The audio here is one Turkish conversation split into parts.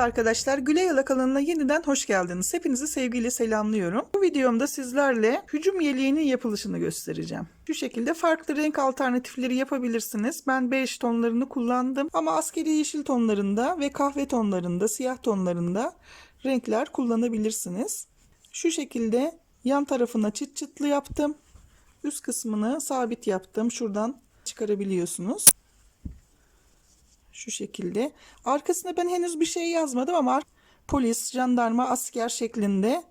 Arkadaşlar, Güleyala kanalına yeniden hoş geldiniz. Hepinizi sevgiyle selamlıyorum. Bu videomda sizlerle hücum yeleğinin yapılışını göstereceğim. Şu şekilde farklı renk alternatifleri yapabilirsiniz. Ben bej tonlarını kullandım ama askeri yeşil tonlarında ve kahve tonlarında, siyah tonlarında renkler kullanabilirsiniz. Şu şekilde yan tarafına çıt çıtlı yaptım. Üst kısmını sabit yaptım. Şuradan çıkarabiliyorsunuz. Şu şekilde. Arkasına ben henüz bir şey yazmadım ama polis, jandarma, asker şeklinde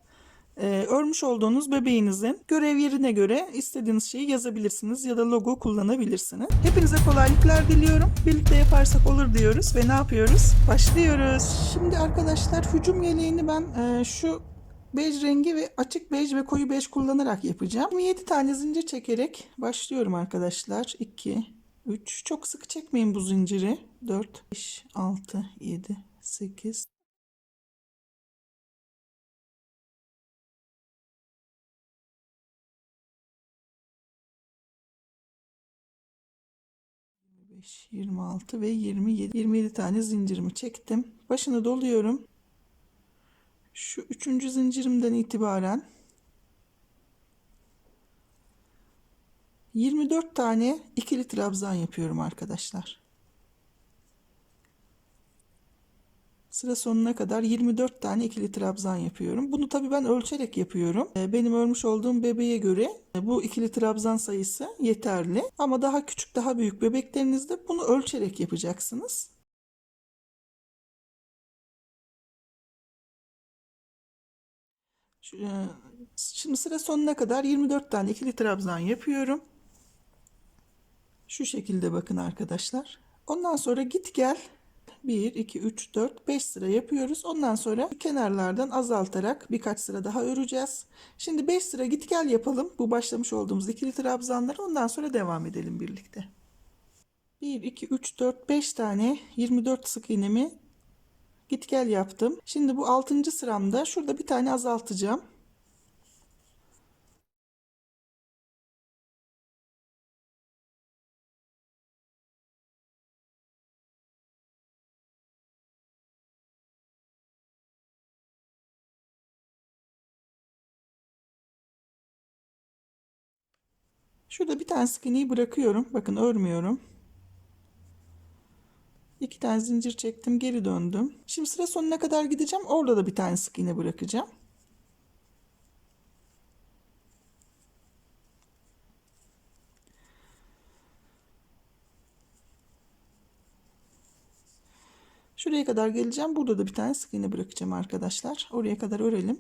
örmüş olduğunuz bebeğinizin görev yerine göre istediğiniz şeyi yazabilirsiniz ya da logo kullanabilirsiniz. Hepinize kolaylıklar diliyorum. Birlikte yaparsak olur diyoruz ve ne yapıyoruz? Başlıyoruz. Şimdi arkadaşlar, hücum yeleğini ben şu bej rengi ve açık bej ve koyu bej kullanarak yapacağım. 7 tane zincir çekerek başlıyorum arkadaşlar. 2 3, çok sık çekmeyin bu zinciri. 4 5 6 7 8 25 26 ve 27 tane zincirimi çektim. Başını doluyorum. Şu 3. zincirimden itibaren 24 tane ikili trabzan yapıyorum arkadaşlar. Sıra sonuna kadar 24 tane ikili trabzan yapıyorum. Bunu tabii ben ölçerek yapıyorum. Benim örmüş olduğum bebeğe göre bu ikili trabzan sayısı yeterli. Ama daha küçük, daha büyük bebeklerinizde bunu ölçerek yapacaksınız. Şimdi sıra sonuna kadar 24 tane ikili trabzan yapıyorum. Şu şekilde bakın arkadaşlar. Ondan sonra git gel 1 2 3 4 5 sıra yapıyoruz. Ondan sonra kenarlardan azaltarak birkaç sıra daha öreceğiz. Şimdi 5 sıra git gel yapalım. Bu başlamış olduğumuz ikili trabzanları, ondan sonra devam edelim birlikte. 1 2 3 4 5 tane 24 sık iğnemi git gel yaptım. Şimdi bu 6. sıramda şurada bir tane azaltacağım. Şurada bir tane sık iğneyi bırakıyorum. Bakın örmüyorum. 2 tane zincir çektim, geri döndüm. Şimdi sıra sonuna kadar gideceğim. Orada da bir tane sık iğne bırakacağım. Şuraya kadar geleceğim. Burada da bir tane sık iğne bırakacağım arkadaşlar. Oraya kadar örelim.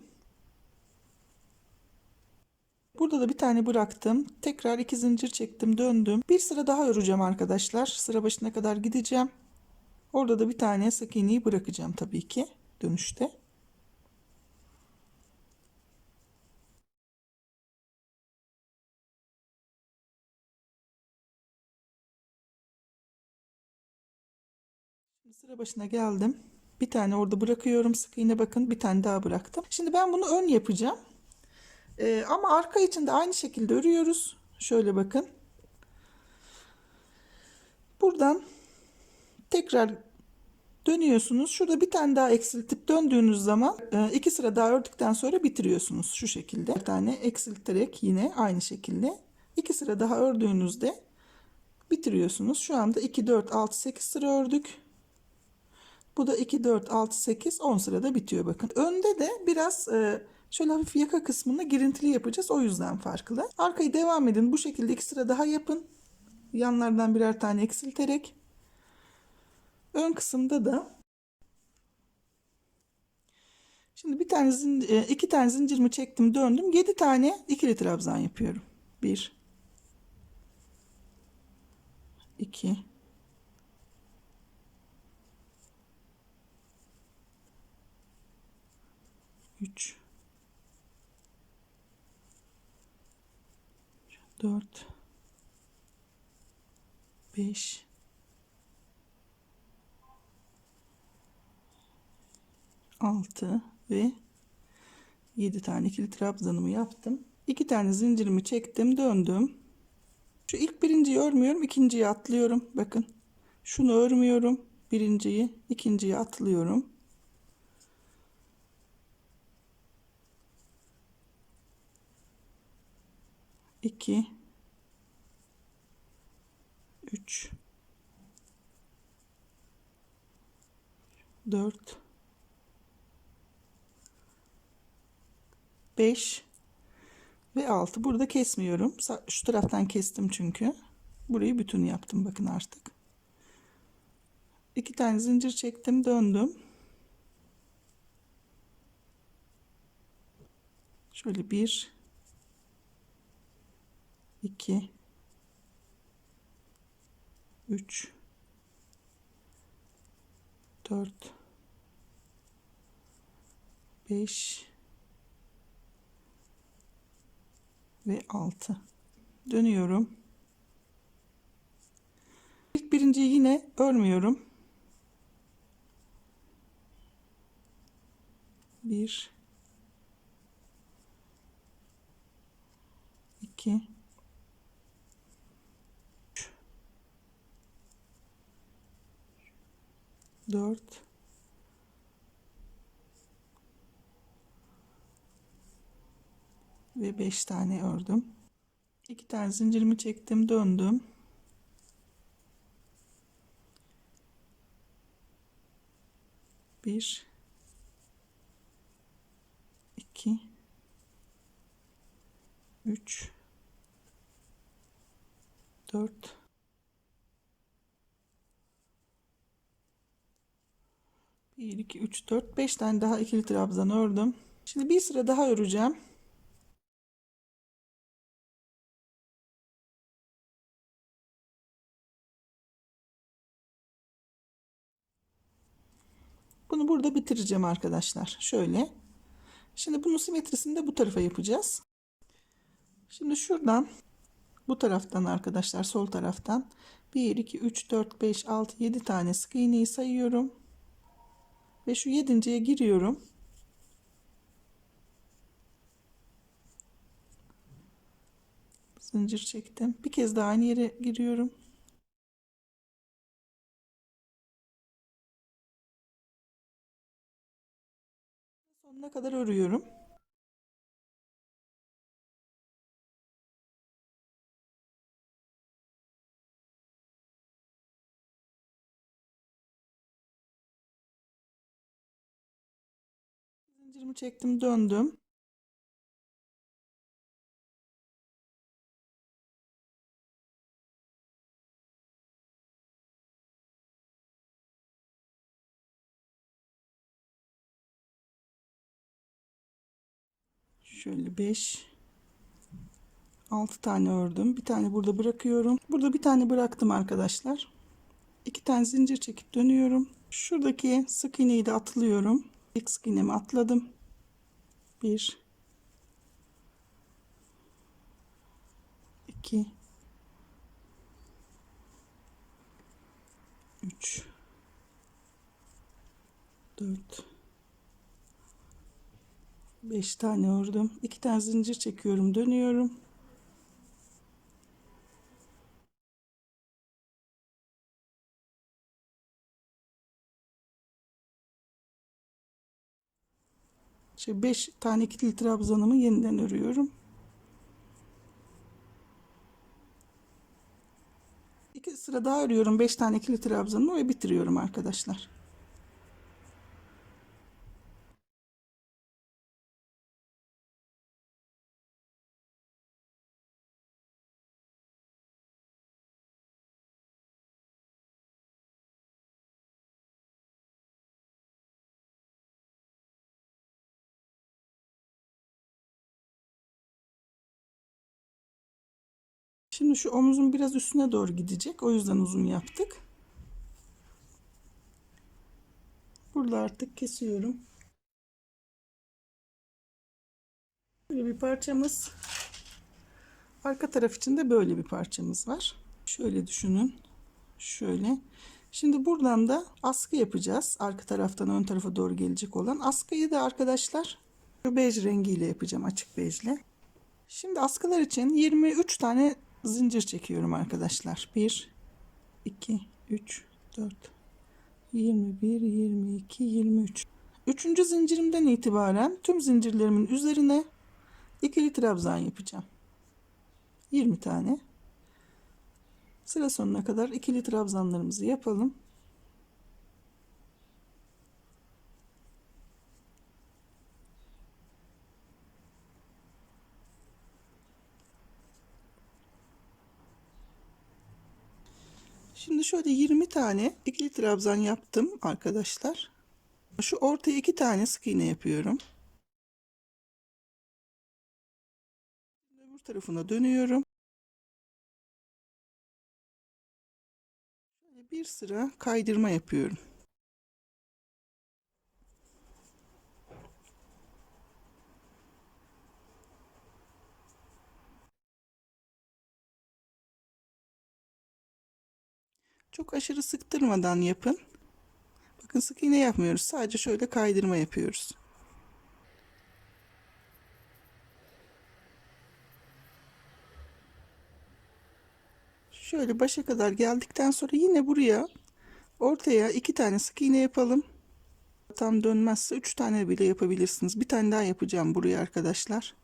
Burada da bir tane bıraktım. Tekrar 2 zincir çektim, döndüm. Bir sıra daha öreceğim arkadaşlar. Sıra başına kadar gideceğim. Orada da bir tane sık iğneyi bırakacağım tabii ki dönüşte. Şimdi sıra başına geldim. Bir tane orada bırakıyorum sık iğne, bakın bir tane daha bıraktım. Şimdi ben bunu ön yapacağım. Ama arka için de aynı şekilde örüyoruz. Şöyle bakın. Buradan tekrar dönüyorsunuz. Şurada bir tane daha eksiltip döndüğünüz zaman 2 sıra daha ördükten sonra bitiriyorsunuz. Şu şekilde. Bir tane eksilterek yine aynı şekilde 2 sıra daha ördüğünüzde bitiriyorsunuz. Şu anda 2 4 6 8 sıra ördük. Bu da 2 4 6 8 10 sırada bitiyor bakın. Önde de biraz şöyle hafif yaka kısmını girintili yapacağız. O yüzden farklı. Arkayı devam edin. Bu şekilde 2 sıra daha yapın. Yanlardan birer tane eksilterek. Ön kısımda da şimdi bir tane iki tane zincirimi çektim, döndüm. 7 tane ikili trabzan yapıyorum. 1 2 3 4 5 6 ve 7 tane ikili trabzanımı yaptım. 2 tane zincirimi çektim, döndüm. Şu ilk birinciyi örmüyorum, ikinciyi atlıyorum. Bakın. Şunu örmüyorum. Birinciyi, ikinciyi atlıyorum. 2 3 4 5 ve 6. Burada kesmiyorum. Şu taraftan kestim çünkü. Burayı bütün yaptım bakın artık. 2 tane zincir çektim, döndüm. Şöyle 1 2 3 4 5 ve 6. Dönüyorum. İlk birinciyi yine örmüyorum. 1 2 4 ve 5 tane ördüm. 2 tane zincirimi çektim, döndüm. Bir, iki, üç, dört, bir, iki, üç, dört, beş tane daha ikili trabzan ördüm. Şimdi bir sıra daha öreceğim. Bunu burada bitireceğim arkadaşlar. Şöyle. Şimdi bunun simetrisini de bu tarafa yapacağız. Şimdi şuradan, bu taraftan arkadaşlar, sol taraftan 1 2 3 4 5 6 7 tane sık iğneyi sayıyorum ve şu yedinciye giriyorum. Zincir çektim, bir kez daha aynı yere giriyorum. Sonuna kadar örüyorum. Zincirimi çektim, döndüm. Şöyle 5 6 tane ördüm. Bir tane burada bırakıyorum. Burada bir tane bıraktım arkadaşlar. 2 tane zincir çekip dönüyorum. Şuradaki sık iğneyi de atlıyorum. İlk sık iğnemi atladım. 1 2 3 4 5 tane ördüm. 2 tane zincir çekiyorum, dönüyorum. Şimdi 5 tane ikili trabzanımı yeniden örüyorum. 2 sıra daha örüyorum. 5 tane ikili trabzanımı ve bitiriyorum arkadaşlar. Şimdi şu omuzun biraz üstüne doğru gidecek. O yüzden uzun yaptık. Burada artık kesiyorum. Böyle bir parçamız. Arka taraf için de böyle bir parçamız var. Şöyle düşünün. Şöyle. Şimdi buradan da askı yapacağız. Arka taraftan ön tarafa doğru gelecek olan. Askıyı da arkadaşlar şu bej rengiyle yapacağım. Açık bejle. Şimdi askılar için 23 tane zincir çekiyorum arkadaşlar. 1 2 3 4 21 22 23. Üçüncü zincirimden itibaren tüm zincirlerimin üzerine ikili trabzan yapacağım. 20 tane. Sıra sonuna kadar ikili trabzanlarımızı yapalım. Şimdi şöyle 20 tane ikili trabzan yaptım arkadaşlar. Şu ortaya 2 tane sık iğne yapıyorum. Öbür tarafına dönüyorum. Şöyle bir sıra kaydırma yapıyorum. Çok aşırı sıktırmadan yapın. Bakın sık iğne yapmıyoruz. Sadece şöyle kaydırma yapıyoruz. Şöyle başa kadar geldikten sonra yine buraya ortaya 2 tane sık iğne yapalım. Tam dönmezse 3 tane bile yapabilirsiniz. Bir tane daha yapacağım buraya arkadaşlar.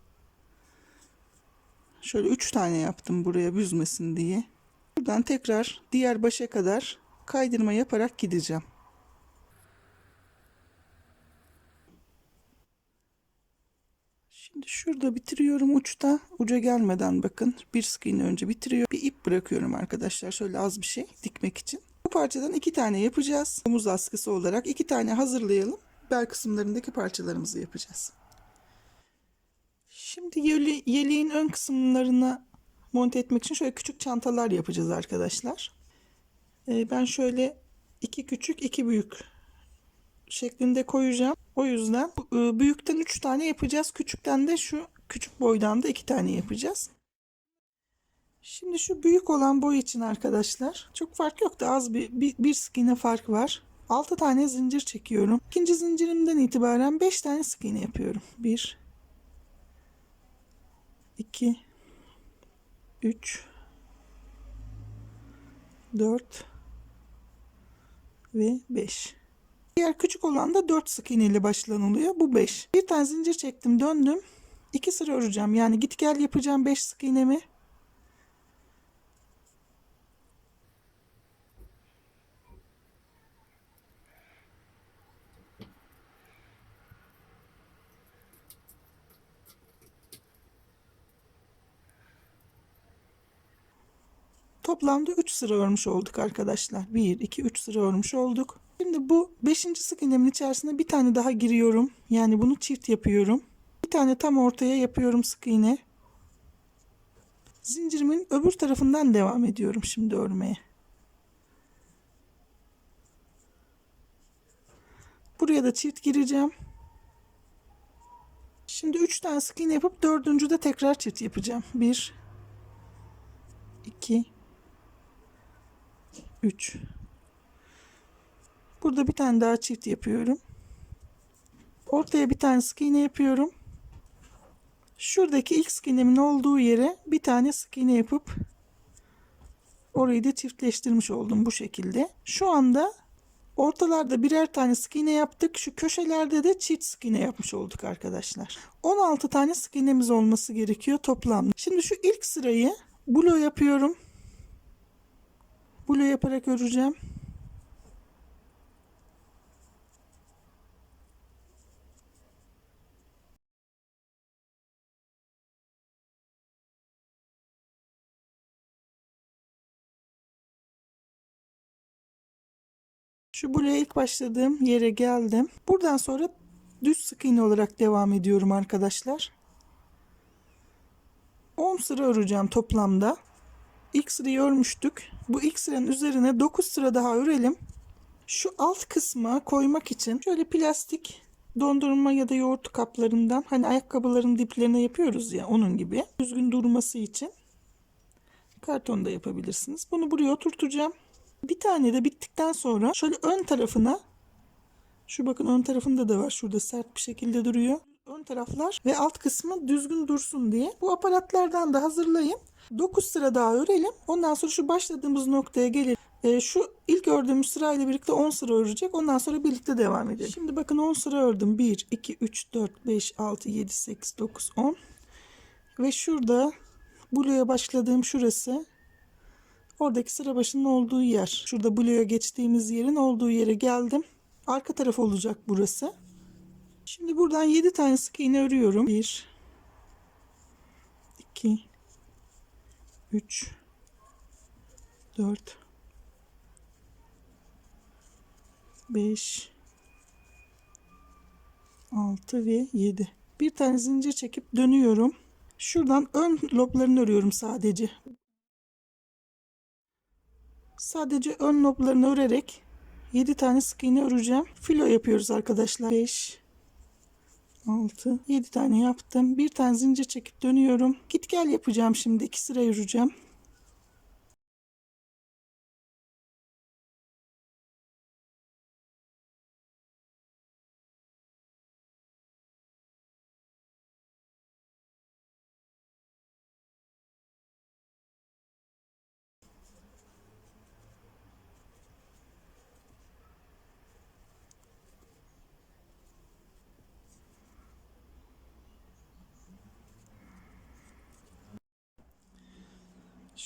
Şöyle 3 tane yaptım buraya büzmesin diye. Buradan tekrar diğer başa kadar kaydırma yaparak gideceğim. Şimdi şurada bitiriyorum uçta. Uca gelmeden bakın. Bir sık iğne önce bitiriyor. Bir ip bırakıyorum arkadaşlar. Şöyle az bir şey dikmek için. Bu parçadan 2 tane yapacağız. Omuz askısı olarak 2 tane hazırlayalım. Bel kısımlarındaki parçalarımızı yapacağız. Şimdi yeleğin ön kısımlarına monte etmek için şöyle küçük çantalar yapacağız arkadaşlar. Ben şöyle 2 küçük 2 büyük şeklinde koyacağım. O yüzden büyükten 3 tane yapacağız. Küçükten de şu küçük boydan da 2 tane yapacağız. Şimdi şu büyük olan boy için arkadaşlar çok fark yok da az bir sık iğne fark var. 6 tane zincir çekiyorum. İkinci zincirimden itibaren 5 tane sık iğne yapıyorum. 1 2 3 4 ve 5. Diğer küçük olan da 4 sık iğne ile başlanılıyor. Bu 5. Bir tane zincir çektim, döndüm. 2 sıra öreceğim. Yani git gel yapacağım 5 sık iğnemi. Toplamda 3 sıra örmüş olduk arkadaşlar. 1 2 3 sıra örmüş olduk. Şimdi bu 5. sık iğnemin içerisine bir tane daha giriyorum. Yani bunu çift yapıyorum. Bir tane tam ortaya yapıyorum sık iğne. Zincirimin öbür tarafından devam ediyorum şimdi örmeye. Buraya da çift gireceğim. Şimdi 3 tane sık iğne yapıp dördüncüde tekrar çift yapacağım. 1 2 3. Burada bir tane daha çift yapıyorum. Ortaya bir tane sık iğne yapıyorum. Şuradaki ilk sık iğnemin olduğu yere bir tane sık iğne yapıp orayı da çiftleştirmiş oldum bu şekilde. Şu anda ortalarda birer tane sık iğne yaptık. Şu köşelerde de çift sık iğne yapmış olduk arkadaşlar. 16 tane sık iğnemiz olması gerekiyor toplamda. Şimdi şu ilk sırayı bulo yapıyorum. Bulo yaparak öreceğim. Şu buloya ilk başladığım yere geldim. Buradan sonra düz sık iğne olarak devam ediyorum arkadaşlar. 10 sıra öreceğim toplamda. İlk sırayı örmüştük. Bu ilk sıranın üzerine 9 sıra daha örelim. Şu alt kısma koymak için şöyle plastik dondurma ya da yoğurt kaplarından, hani ayakkabıların diplerine yapıyoruz ya, onun gibi düzgün durması için karton da yapabilirsiniz. Bunu buraya oturtacağım. Bir tane de bittikten sonra şöyle ön tarafına, şu bakın ön tarafında da var, şurada sert bir şekilde duruyor. Ön taraflar ve alt kısmı düzgün dursun diye bu aparatlardan da hazırlayın. 9 sıra daha örelim. Ondan sonra şu başladığımız noktaya gelir. Şu ilk ördüğümüz sırayla birlikte 10 sıra örecek. Ondan sonra birlikte devam edelim. Şimdi bakın 10 sıra ördüm. 1, 2, 3, 4, 5, 6, 7, 8, 9, 10. Ve şurada Blue'ya başladığım şurası. Oradaki sıra başının olduğu yer. Şurada Blue'ya geçtiğimiz yerin olduğu yere geldim. Arka taraf olacak burası. Şimdi buradan 7 tane sık iğne örüyorum. 1 2 3 4 5 6 ve 7. Bir tane zincir çekip dönüyorum. Şuradan ön loblarını örüyorum sadece. Sadece ön loblarını örerek 7 tane sık iğne öreceğim. Filo yapıyoruz arkadaşlar. 5 6 7 tane yaptım. Bir tane zincir çekip dönüyorum. Git gel yapacağım şimdi. 2 sıra öreceğim.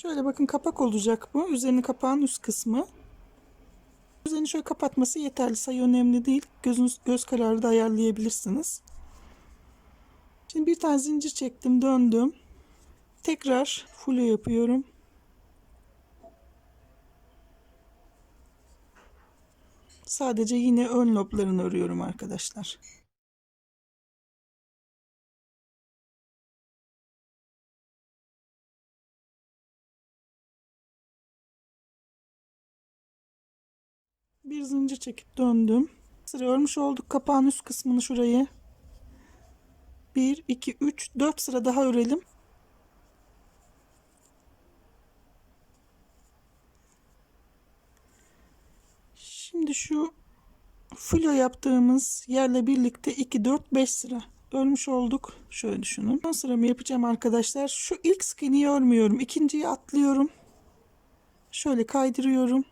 Şöyle bakın, kapak olacak bu. Üzerini kapağın üst kısmı. Üzerini şöyle kapatması yeterli. Sayı önemli değil. Göz kararı da ayarlayabilirsiniz. Şimdi bir tane zincir çektim, döndüm. Tekrar full yapıyorum. Sadece yine ön loblarını örüyorum arkadaşlar. Bir zincir çekip döndüm. Sıra örmüş olduk. Kapağın üst kısmını şurayı 1 2 3 4 sıra daha örelim. Şimdi şu filo yaptığımız yerle birlikte 2 4 5 sıra örmüş olduk. Şöyle düşünün. Son sıramı yapacağım arkadaşlar. Şu ilk sık iğneyi örmüyorum. İkinciyi atlıyorum. Şöyle kaydırıyorum.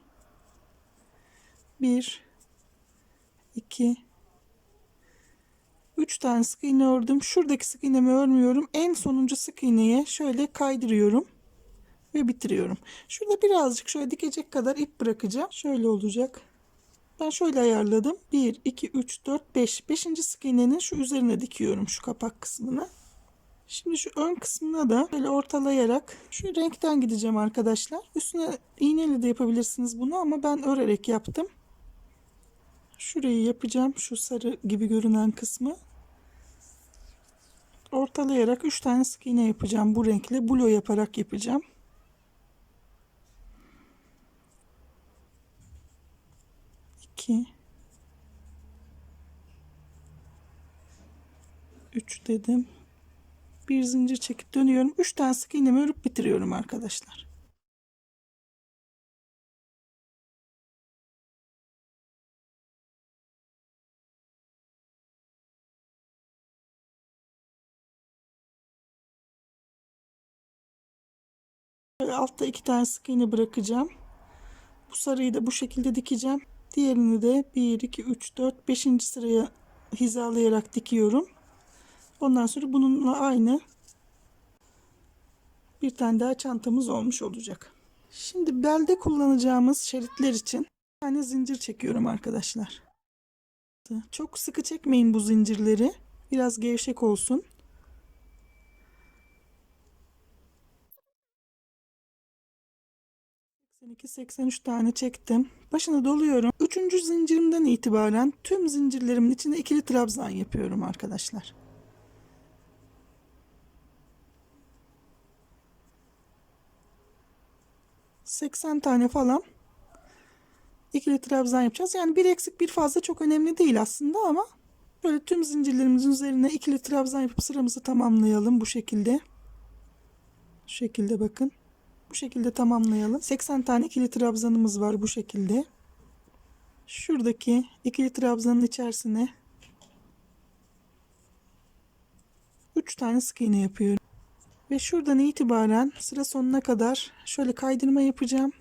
1 2 3 tane sık iğne ördüm. Şuradaki sık iğnemi örmüyorum. En sonuncu sık iğneye şöyle kaydırıyorum ve bitiriyorum. Şurada birazcık şöyle dikecek kadar ip bırakacağım. Şöyle olacak. Ben şöyle ayarladım. 1 2 3 4 5. 5. sık iğnenin şu üzerine dikiyorum, şu kapak kısmına. Şimdi şu ön kısmına da böyle ortalayarak şu renkten gideceğim arkadaşlar. Üstüne iğneyle de yapabilirsiniz bunu ama ben örerek yaptım. Şurayı yapacağım. Şu sarı gibi görünen kısmı. Ortalayarak 3 tane sık iğne yapacağım. Bu renkle blo yaparak yapacağım. 2 3 dedim. Bir zincir çekip dönüyorum. 3 tane sık iğnemi örüp bitiriyorum arkadaşlar. Böyle altta 2 tane sık iğne bırakacağım. Bu sarıyı da bu şekilde dikeceğim. Diğerini de 1 2 3 4 5. sıraya hizalayarak dikiyorum. Ondan sonra bununla aynı bir tane daha çantamız olmuş olacak. Şimdi belde kullanacağımız şeritler için bir tane zincir çekiyorum arkadaşlar. Çok sıkı çekmeyin bu zincirleri. Biraz gevşek olsun. 82-83 tane çektim. Başını doluyorum. 3. zincirimden itibaren tüm zincirlerimin içine ikili trabzan yapıyorum arkadaşlar. ...80 tane falan ikili trabzan yapacağız. Yani bir eksik bir fazla çok önemli değil aslında ama böyle tüm zincirlerimizin üzerine ikili trabzan yapıp sıramızı tamamlayalım bu şekilde. Şu şekilde bakın. Bu şekilde tamamlayalım. 80 tane ikili trabzanımız var bu şekilde. Şuradaki ikili trabzanın içerisine 3 tane sık iğne yapıyorum. Ve şuradan itibaren sıra sonuna kadar şöyle kaydırma yapacağım.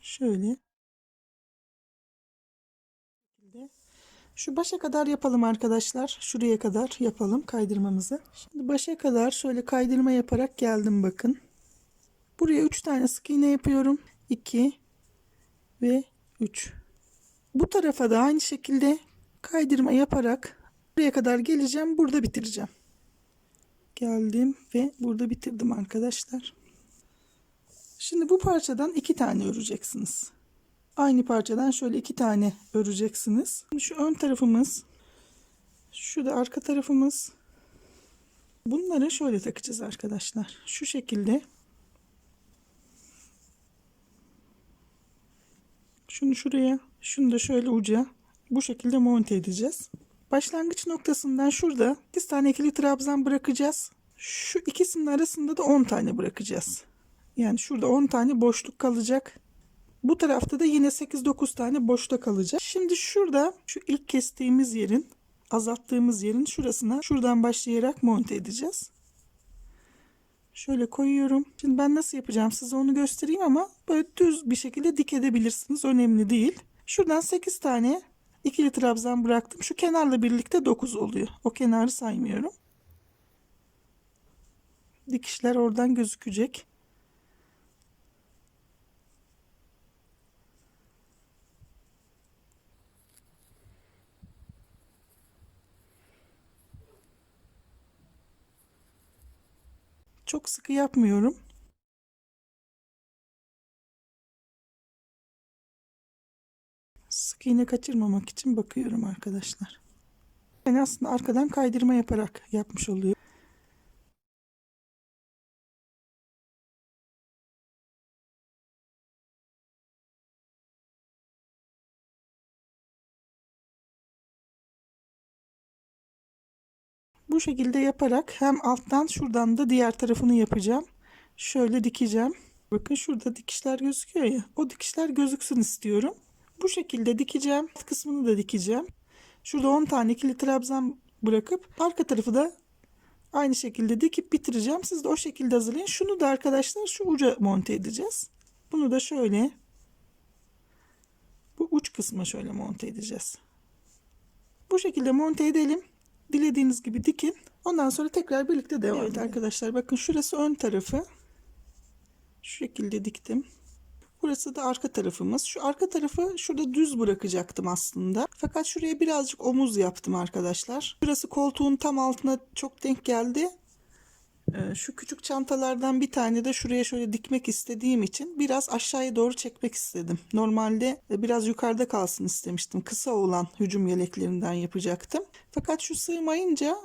Şöyle. Şu başa kadar yapalım arkadaşlar. Şuraya kadar yapalım kaydırmamızı. Şimdi başa kadar şöyle kaydırma yaparak geldim bakın. Buraya 3 tane sık iğne yapıyorum. 2 ve 3. Bu tarafa da aynı şekilde kaydırma yaparak buraya kadar geleceğim. Burada bitireceğim. Geldim ve burada bitirdim arkadaşlar. Şimdi bu parçadan 2 tane öreceksiniz. Aynı parçadan şöyle 2 tane öreceksiniz. Şu ön tarafımız, şu da arka tarafımız. Bunları şöyle takacağız arkadaşlar. Şu şekilde. Şunu şuraya, şunu da şöyle uca. Bu şekilde monte edeceğiz. Başlangıç noktasından şurada 2 tane ikili trabzan bırakacağız. Şu ikisinin arasında da 10 tane bırakacağız. Yani şurada 10 tane boşluk kalacak. Bu tarafta da yine 8-9 tane boşta kalacak. Şimdi şurada şu ilk kestiğimiz yerin, azalttığımız yerin şurasına şuradan başlayarak monte edeceğiz. Şöyle koyuyorum. Şimdi ben nasıl yapacağım size onu göstereyim ama böyle düz bir şekilde dik edebilirsiniz. Önemli değil. Şuradan 8 tane ikili trabzan bıraktım. Şu kenarla birlikte 9 oluyor. O kenarı saymıyorum. Dikişler oradan gözükecek. Çok sıkı yapmıyorum. Sık iğne kaçırmamak için bakıyorum arkadaşlar. Ben aslında arkadan kaydırma yaparak yapmış oluyorum. Bu şekilde yaparak hem alttan şuradan da diğer tarafını yapacağım. Şöyle dikeceğim. Bakın şurada dikişler gözüküyor ya. O dikişler gözüksün istiyorum. Bu şekilde dikeceğim. Alt kısmını da dikeceğim. Şurada 10 tane ikili trabzan bırakıp arka tarafı da aynı şekilde dikip bitireceğim. Siz de o şekilde hazırlayın. Şunu da arkadaşlar şu uca monte edeceğiz. Bunu da şöyle bu uç kısma şöyle monte edeceğiz. Bu şekilde monte edelim. Dilediğiniz gibi dikin. Ondan sonra tekrar birlikte devam edelim. Evet arkadaşlar bakın şurası ön tarafı. Şu şekilde diktim. Burası da arka tarafımız. Şu arka tarafı şurada düz bırakacaktım aslında. Fakat şuraya birazcık omuz yaptım arkadaşlar. Burası koltuğun tam altına çok denk geldi. Şu küçük çantalardan bir tane de şuraya şöyle dikmek istediğim için biraz aşağıya doğru çekmek istedim. Normalde biraz yukarıda kalsın istemiştim. Kısa olan hücum yeleklerinden yapacaktım. Fakat şu sığmayınca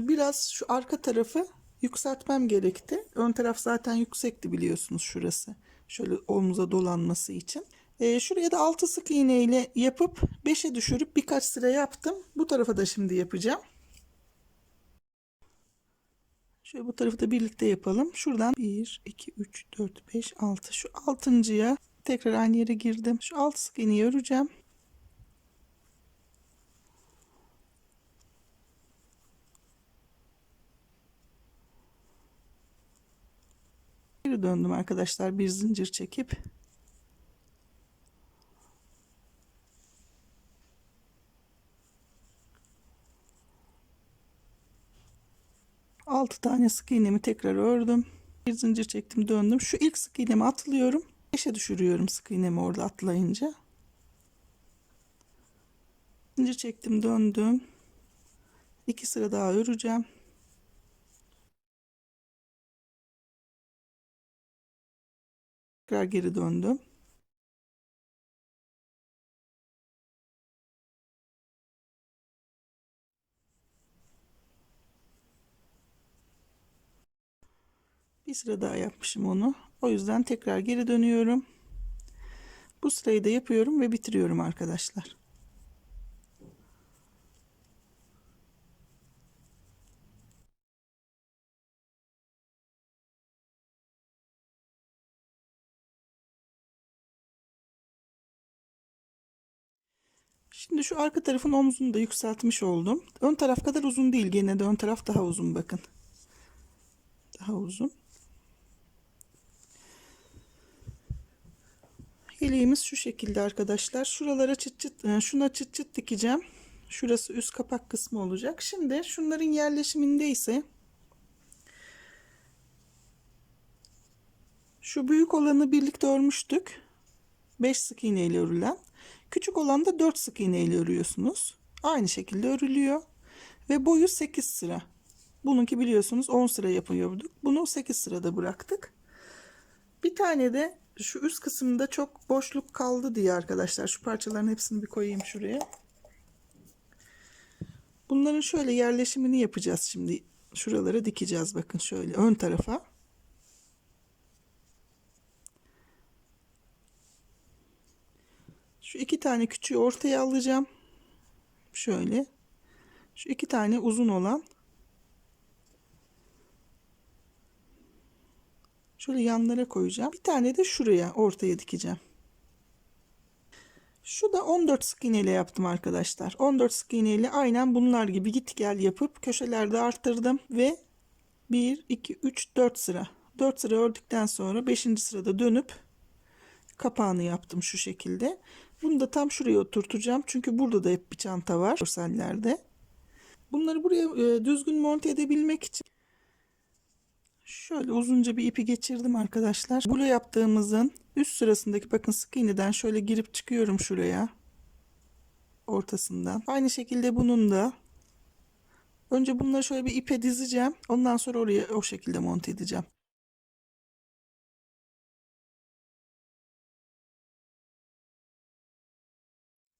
biraz şu arka tarafı yükseltmem gerekti. Ön taraf zaten yüksekti biliyorsunuz şurası. Şöyle omuza dolanması için. Şuraya da 6 sık iğne ile yapıp 5'e düşürüp birkaç sıra yaptım. Bu tarafa da şimdi yapacağım. Şöyle bu tarafı da birlikte yapalım. Şuradan 1, 2, 3, 4, 5, 6. Şu altıncıya tekrar aynı yere girdim. Şu 6 sık iğneyi öreceğim. Geri döndüm arkadaşlar bir zincir çekip. Altı tane sık iğnemi tekrar ördüm. Bir zincir çektim döndüm. Şu ilk sık iğnemi atlıyorum. 5'e düşürüyorum sık iğnemi orada atlayınca. Zincir çektim döndüm. 2 sıra daha öreceğim. Tekrar geri döndüm. Bir sıra daha yapmışım onu. O yüzden tekrar geri dönüyorum. Bu sırayı da yapıyorum ve bitiriyorum arkadaşlar. Şimdi şu arka tarafın omzunu da yükseltmiş oldum. Ön taraf kadar uzun değil. Gene de ön taraf daha uzun bakın. Daha uzun. Yeleğimiz şu şekilde arkadaşlar. Şuralara çıt çıt, şuna çıt çıt dikeceğim. Şurası üst kapak kısmı olacak. Şimdi şunların yerleşiminde ise şu büyük olanı birlikte örmüştük. 5 sık iğne ile örülen. Küçük olan da 4 sık iğne ile örüyorsunuz. Aynı şekilde örülüyor. Ve boyu 8 sıra. Bununki biliyorsunuz 10 sıra yapıyorduk. Bunu 8 sırada bıraktık. Bir tane de şu üst kısımda çok boşluk kaldı diye arkadaşlar. Şu parçaların hepsini bir koyayım şuraya. Bunların şöyle yerleşimini yapacağız şimdi. Şuralara dikeceğiz bakın şöyle ön tarafa. Şu iki tane küçüğü ortaya alacağım. Şöyle. Şu iki tane uzun olan. Şöyle yanlara koyacağım. Bir tane de şuraya ortaya dikeceğim. Şu da 14 sık iğne ile yaptım arkadaşlar. 14 sık iğne ile aynen bunlar gibi git gel yapıp köşelerde arttırdım ve 1 2 3 4 sıra. 4 sıra ördükten sonra 5. sırada dönüp kapağını yaptım şu şekilde. Bunu da tam şuraya oturtacağım. Çünkü burada da hep bir çanta var görsellerde. Bunları buraya düzgün monte edebilmek için şöyle uzunca bir ipi geçirdim arkadaşlar. Bulu yaptığımızın üst sırasındaki bakın sık iğneden şöyle girip çıkıyorum şuraya. Ortasından. Aynı şekilde bunun da. Önce bunları şöyle bir ipe dizeceğim. Ondan sonra oraya o şekilde monte edeceğim.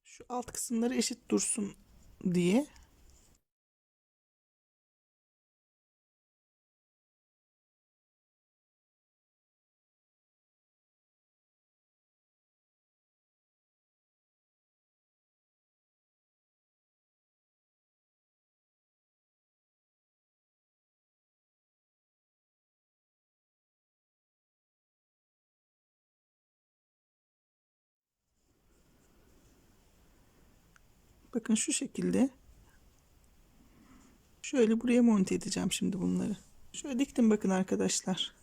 Şu alt kısımları eşit dursun diye. Bakın şu şekilde. Şöyle buraya monte edeceğim şimdi bunları. Şöyle diktim bakın arkadaşlar.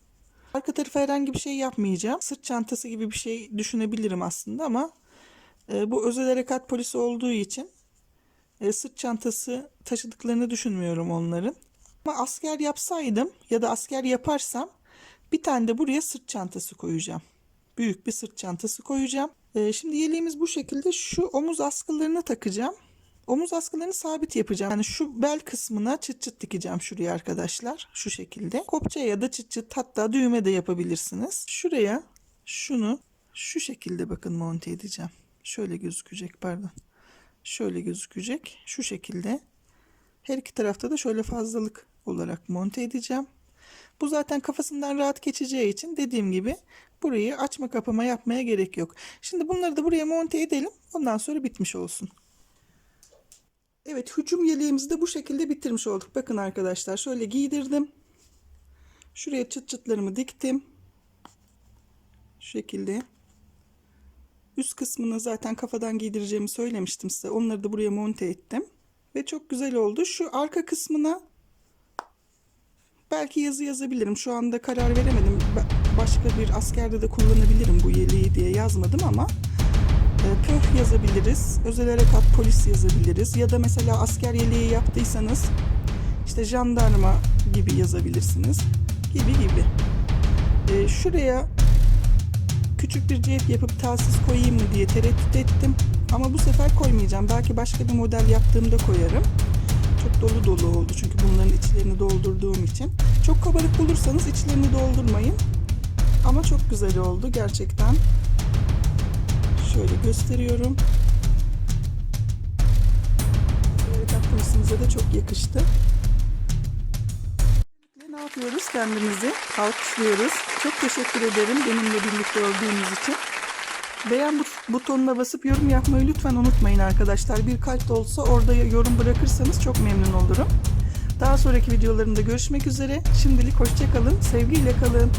Arka tarafa herhangi bir şey yapmayacağım. Sırt çantası gibi bir şey düşünebilirim aslında ama bu özel harekat polisi olduğu için sırt çantası taşıdıklarını düşünmüyorum onların. Ama asker yapsaydım ya da asker yaparsam bir tane de buraya sırt çantası koyacağım. Büyük bir sırt çantası koyacağım. Şimdi yeleğimiz bu şekilde. Şu omuz askılarını takacağım. Omuz askılarını sabit yapacağım. Yani şu bel kısmına çıt çıt dikeceğim şuraya arkadaşlar. Şu şekilde. Kopça ya da çıt çıt hatta düğme de yapabilirsiniz. Şuraya şunu şu şekilde bakın monte edeceğim. Şöyle gözükecek pardon. Şöyle gözükecek. Şu şekilde. Her iki tarafta da şöyle fazlalık olarak monte edeceğim. Bu zaten kafasından rahat geçeceği için dediğim gibi burayı açma kapama yapmaya gerek yok. Şimdi bunları da buraya monte edelim. Ondan sonra bitmiş olsun. Evet, hücum yeleğimizi de bu şekilde bitirmiş olduk. Bakın arkadaşlar şöyle giydirdim. Şuraya çıt çıtlarımı diktim. Şu şekilde. Üst kısmını zaten kafadan giydireceğimi söylemiştim size. Onları da buraya monte ettim. Ve çok güzel oldu. Şu arka kısmına belki yazı yazabilirim. Şu anda karar veremedim. Başka bir askerde de kullanabilirim bu yeleği diye yazmadım ama PÖH yazabiliriz. Özel harekat polis yazabiliriz. Ya da mesela asker yeleği yaptıysanız işte jandarma gibi yazabilirsiniz. Gibi gibi. Şuraya küçük bir cep yapıp telsiz koyayım mı diye tereddüt ettim. Ama bu sefer koymayacağım. Belki başka bir model yaptığımda koyarım. Çok dolu dolu oldu çünkü bunların içlerini doldurduğum için. Çok kabarık bulursanız içlerini doldurmayın. Ama çok güzel oldu gerçekten. Şöyle gösteriyorum. Harekat polisimize de çok yakıştı. Ne yapıyoruz? Kendimizi alkışlıyoruz. Çok teşekkür ederim benimle birlikte olduğunuz için. Beğen butonuna basıp yorum yapmayı lütfen unutmayın arkadaşlar. Bir kalp de olsa orada yorum bırakırsanız çok memnun olurum. Daha sonraki videolarımda görüşmek üzere. Şimdilik hoşça kalın, sevgiyle kalın.